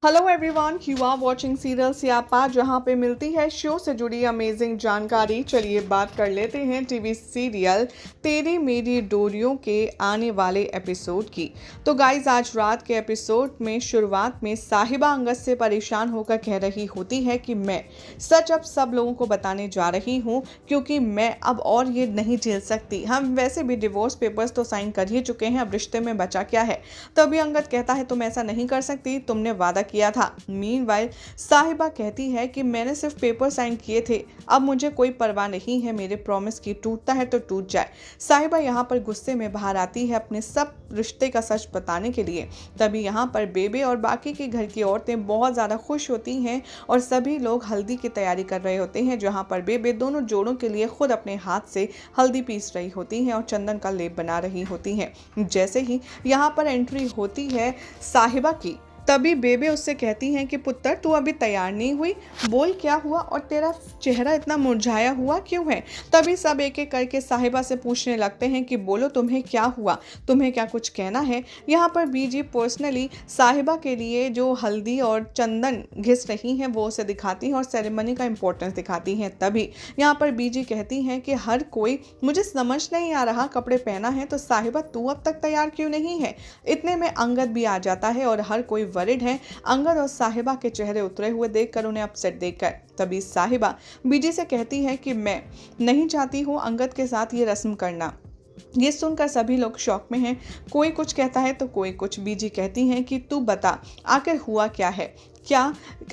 Hello everyone, you are watching serial Siyapa, जहां पे मिलती है शो से जुड़ी अमेजिंग जानकारी। चलिए बात कर लेते हैं टीवी सीरियल तेरी मेरी डोरियों के आने वाले एपिसोड की। तो गाइज, आज रात के एपिसोड में शुरुआत में साहिबा अंगद से परेशान होकर कह रही होती है कि मैं सच अब सब लोगों को बताने जा रही हूँ, क्योंकि मैं अब और ये नहीं झेल सकती। हम वैसे भी डिवोर्स पेपर्स तो साइन कर ही चुके हैं, अब रिश्ते में बचा क्या है। तभी अंगद कहता है तुम ऐसा नहीं कर सकती, तुमने वादा किया था। मीनवाइल साहिबा कहती है कि मैंने सिर्फ पेपर साइन किए थे, अब मुझे कोई परवाह नहीं है मेरे प्रॉमिस की, टूटता है तो टूट जाए। साहिबा यहाँ पर गुस्से में बाहर आती है अपने सब रिश्ते का सच बताने के लिए। तभी यहाँ पर बेबे और बाकी के घर की औरतें बहुत ज़्यादा खुश होती हैं और सभी लोग हल्दी की तैयारी कर रहे होते हैं, जहाँ पर बेबे दोनों जोड़ों के लिए खुद अपने हाथ से हल्दी पीस रही होती हैं और चंदन का लेप बना रही होती हैं। जैसे ही यहाँ पर एंट्री होती है साहिबा की, तभी बेबे उससे कहती हैं कि पुत्र, तू अभी तैयार नहीं हुई, बोल क्या हुआ और तेरा चेहरा इतना मुरझाया हुआ क्यों है। तभी सब एक एक करके साहिबा से पूछने लगते हैं कि बोलो तुम्हें क्या हुआ, तुम्हें क्या कुछ कहना है। यहाँ पर बीजी पर्सनली साहिबा के लिए जो हल्दी और चंदन घिस रही हैं वो उसे दिखाती हैं और सेरेमनी का इम्पोर्टेंस दिखाती हैं। तभी यहाँ पर बीजी कहती हैं कि हर कोई, मुझे समझ नहीं आ रहा, कपड़े पहना है तो साहिबा तू अब तक तैयार क्यों नहीं है। इतने में अंगद भी आ जाता है और हर कोई वरिड है अंगद और साहिबा के चेहरे उतरे हुए देखकर, उन्हें अपसेट देखकर। तभी साहिबा बीजी से कहती है कि मैं नहीं चाहती हूँ अंगद के साथ ये रस्म करना। ये सुनकर सभी लोग शॉक में हैं, कोई कुछ कहता है तो कोई कुछ। बीजी कहती हैं कि तू बता आखिर हुआ क्या है, क्या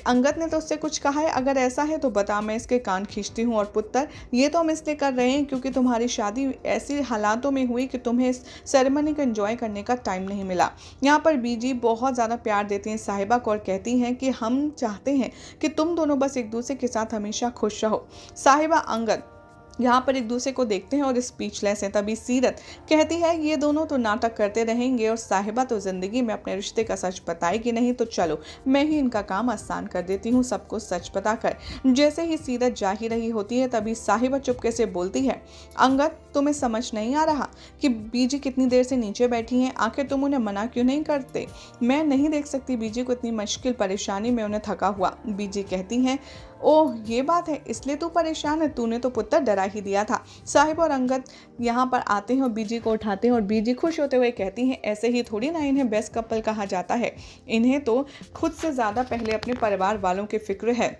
अंगद ने तो उससे कुछ कहा है, अगर ऐसा है तो बता, मैं इसके कान खींचती हूँ। और पुत्र, ये तो हम इसलिए कर रहे हैं क्योंकि तुम्हारी शादी ऐसी हालातों में हुई कि तुम्हें इस सेरेमनी को एंजॉय करने का टाइम नहीं मिला। यहाँ पर बीजी बहुत ज़्यादा प्यार देती हैं साहिबा को और कहती हैं कि हम चाहते हैं कि तुम दोनों बस एक दूसरे के साथ हमेशा खुश रहो। साहिबा अंगद यहाँ पर एक दूसरे को देखते हैं और स्पीचलेस हैं। तभी सीरत कहती है ये दोनों तो नाटक करते रहेंगे और साहिबा तो जिंदगी में अपने रिश्ते का सच बताएगी नहीं, तो चलो मैं ही इनका काम आसान कर देती हूँ सबको सच बताकर। जैसे ही सीरत जा ही रही होती है तभी साहिबा चुपके से बोलती है, अंगद तुम्हें समझ नहीं आ रहा कि बीजी कितनी देर से नीचे बैठी हैं, आखिर तुम उन्हें मना क्यों नहीं करते। मैं नहीं देख सकती बीजी को इतनी मुश्किल परेशानी में उन्हें थका हुआ। बीजी कहती हैं, ओह ये बात है, इसलिए तू परेशान है, तूने तो पुत्र डरा ही दिया था। साहिब और अंगद यहाँ पर आते हैं और बीजी को उठाते हैं और बीजी खुश होते हुए कहती हैं, ऐसे ही थोड़ी ना इन्हें बेस्ट कपल कहा जाता है, इन्हें तो खुद से ज़्यादा पहले अपने परिवार वालों की फिक्र है।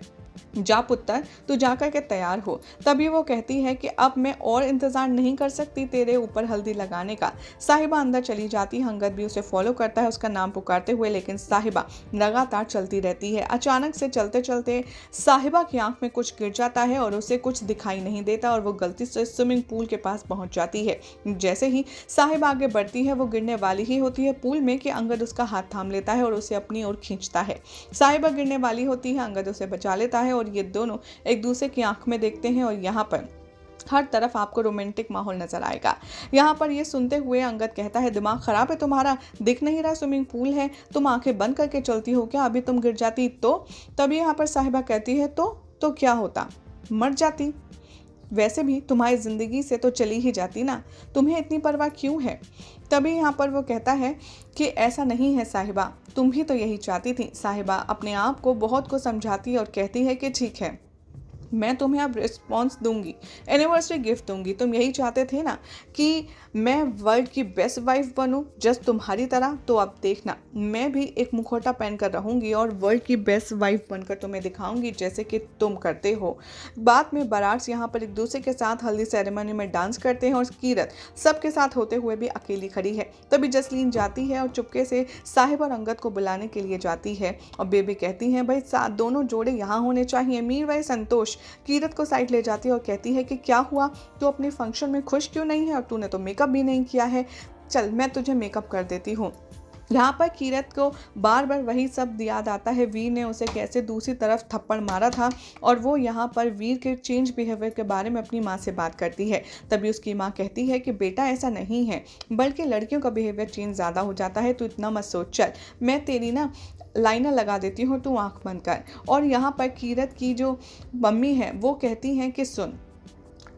जा पुत्र, तू जाकर के तैयार हो। तभी वो कहती है कि अब मैं और इंतज़ार नहीं कर सकती तेरे ऊपर हल्दी लगाने का। साहिबा अंदर चली जाती है, अंगद भी उसे फॉलो करता है उसका नाम पुकारते हुए, लेकिन साहिबा लगातार चलती रहती है। अचानक से चलते चलते साहिबा की आंख में कुछ गिर जाता है और उसे कुछ दिखाई नहीं देता और वो गलती से स्विमिंग पूल के पास पहुंच जाती है। जैसे ही साहिबा आगे बढ़ती है वो गिरने वाली ही होती है पूल में कि अंगद उसका हाथ थाम लेता है और उसे अपनी ओर खींचता है। साहिबा गिरने वाली होती है, अंगद उसे बचा लेता है और ये दोनों एक दूसरे की आंख में देखते हैं और यहाँ पर हर तरफ आपको रोमांटिक माहौल नजर आएगा। यहाँ पर ये सुनते हुए अंगद कहता है, दिमाग खराब है तुम्हारा, दिख नहीं रहा स्विमिंग पूल है, तुम आंखें बंद करके चलती हो क्या, अभी तुम गिर जाती तो। तभी यहाँ पर साहिबा कहती है तो क्या होता, मर जाती, वैसे भी तुम्हारी ज़िंदगी से तो चली ही जाती ना, तुम्हें इतनी परवाह क्यों है। तभी यहाँ पर वो कहता है कि ऐसा नहीं है साहिबा, तुम भी तो यही चाहती थी। साहिबा अपने आप को बहुत को समझाती है और कहती है कि ठीक है, मैं तुम्हें अब रिस्पॉन्स दूंगी, एनिवर्सरी गिफ्ट दूंगी, तुम यही चाहते थे ना कि मैं वर्ल्ड की बेस्ट वाइफ बनूं जस्ट तुम्हारी तरह, तो अब देखना मैं भी एक मुखौटा पहनकर रहूंगी और वर्ल्ड की बेस्ट वाइफ बनकर तुम्हें दिखाऊंगी जैसे कि तुम करते हो। बाद में बारात यहाँ पर एक दूसरे के साथ हल्दी सेरेमनी में डांस करते हैं और कीरत सबके साथ होते हुए भी अकेली खड़ी है। तभी जसलीन जाती है और चुपके से साहिब और अंगद को बुलाने के लिए जाती है और बेबी कहती हैं भाई साथ दोनों जोड़े यहाँ होने चाहिए। मीरवाइज संतोष कीरत को साइड ले जाती है और कहती है कि क्या हुआ, तू अपने फंक्शन में खुश क्यों नहीं है और तूने तो मेकअप भी नहीं किया है, चल मैं तुझे मेकअप कर देती हूँ। यहाँ पर कीरत को बार बार वही सब याद आता है, वीर ने उसे कैसे दूसरी तरफ थप्पड़ मारा था और वो यहाँ पर वीर के चेंज बिहेवियर के बारे में अपनी माँ से बात करती है। तभी उसकी माँ कहती है कि बेटा ऐसा नहीं है, बल्कि लड़कियों का बिहेवियर चेंज ज़्यादा हो जाता है, तो इतना मत सोच, चल मैं तेरी ना लाइनर लगा देती हूँ, तू आँख बंद कर। और यहाँ पर कीरत की जो मम्मी है वो कहती हैं कि सुन,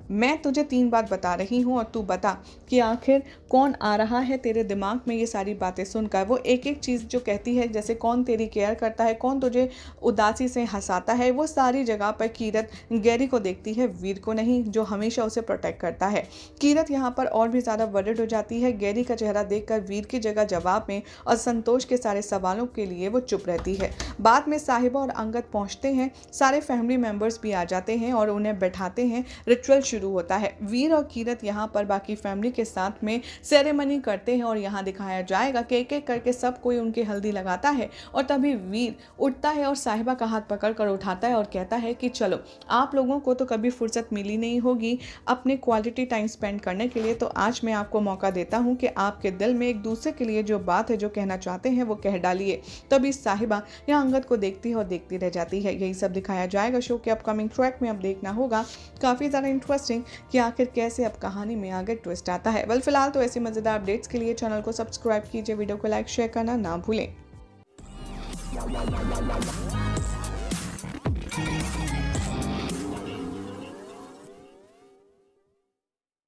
मैं तुझे 3 बात बता रही हूँ और तू बता कि आखिर कौन आ रहा है तेरे दिमाग में ये सारी बातें सुनकर। वो एक एक चीज़ जो कहती है, जैसे कौन तेरी केयर करता है, कौन तुझे उदासी से हंसाता है, वो सारी जगह पर कीरत गैरी को देखती है, वीर को नहीं, जो हमेशा उसे प्रोटेक्ट करता है। कीरत यहाँ पर और भी ज़्यादा वरिड हो जाती है। गैरी का चेहरा देखकर वीर की जगह जवाब में और संतोष के सारे सवालों के लिए वो चुप रहती है। बाद में साहिबा और अंगद पहुंचते हैं, सारे फैमिली मेंबर्स भी आ जाते हैं और उन्हें बैठाते हैं। रिचुअल शुरू होता है। वीर और कीरत यहाँ पर बाकी फैमिली के साथ में सेरेमनी करते हैं और यहाँ दिखाया जाएगा कि एक एक करके सब कोई उनकी हल्दी लगाता है और तभी वीर उठता है और साहिबा का हाथ पकड़ कर उठाता है और कहता है कि चलो, आप लोगों को तो कभी फुर्सत मिली नहीं होगी अपने क्वालिटी टाइम स्पेंड करने के लिए, तो आज मैं आपको मौका देता हूँ कि आपके दिल में एक दूसरे के लिए जो बात है, जो कहना चाहते हैं, वो कह डालिए। तभी साहिबा यहाँ अंगद को देखती है और देखती रह जाती है। यही सब दिखाया जाएगा शो के अपकमिंग ट्रैक में। अब देखना होगा काफ़ी ज़्यादा इंटरेस्टिंग कि आखिर कैसे अब कहानी में आगे ट्विस्ट आता है। वेल, फिलहाल तो ऐसी मज़ेदार अपडेट्स के लिए चैनल को सब्सक्राइब कीजिए, वीडियो को लाइक शेयर करना ना भूलें।